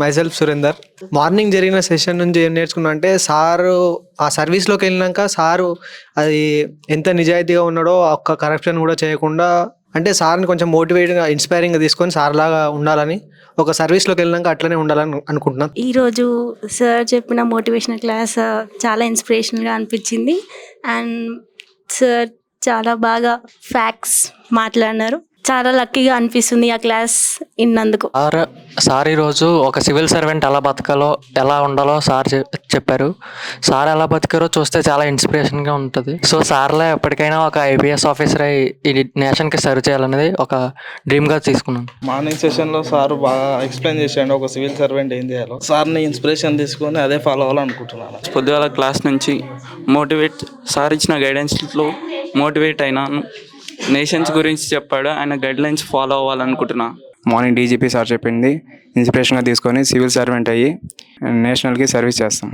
Myself Surender. Morning జరిగిన session నుంచి ఏం నేర్చుకున్నా అంటే సారు ఆ సర్వీస్లోకి వెళ్ళినాక సారు అది ఎంత నిజాయితీగా ఉన్నాడో ఒక్క కరప్షన్ కూడా చేయకుండా, అంటే సార్ని కొంచెం మోటివేట్గా ఇన్స్పైరింగ్గా తీసుకొని సార్ లాగా ఉండాలని, ఒక సర్వీస్లోకి వెళ్ళినాక అట్లనే ఉండాలని అనుకుంటున్నాను. ఈరోజు సార్ చెప్పిన మోటివేషనల్ క్లాస్ చాలా ఇన్స్పిరేషనల్గా అనిపించింది. అండ్ సార్ చాలా బాగా ఫ్యాక్ట్స్ మాట్లాడినారు. చాలా లక్కీగా అనిపిస్తుంది ఆ క్లాస్ విన్నందుకు. సార్ ఈరోజు ఒక సివిల్ సర్వెంట్ ఎలా బతకాలో, ఎలా ఉండాలో సార్ చెప్పారు. సార్ ఎలా బతికారో చూస్తే చాలా ఇన్స్పిరేషన్గా ఉంటుంది. సో సార్లే ఎప్పటికైనా ఒక ఐపీఎస్ ఆఫీసర్ అయి ఈ నేషన్కి సర్వ్ చేయాలనేది ఒక డ్రీమ్గా తీసుకున్నాను. మార్నింగ్ సెషన్లో సార్ బాగా ఎక్స్ప్లెయిన్ చేశాడు ఒక సివిల్ సర్వెంట్ ఏం చేయాలో. సార్ని ఇన్స్పిరేషన్ తీసుకొని అదే ఫాలో అవ్వాలనుకుంటున్నాను. పొద్దుగాల క్లాస్ నుంచి సార్ ఇచ్చిన గైడెన్స్లో మోటివేట్ అయినాను. నేషన్స్ గురించి చెప్పాడు, ఆయన గైడ్లైన్స్ ఫాలో అవ్వాలనుకుంటున్నా. మార్నింగ్ డీజీపీ సార్ చెప్పింది ఇన్స్పిరేషన్గా తీసుకొని సివిల్ సర్వెంట్ అయ్యి నేషనల్కి సర్వీస్ చేస్తాం.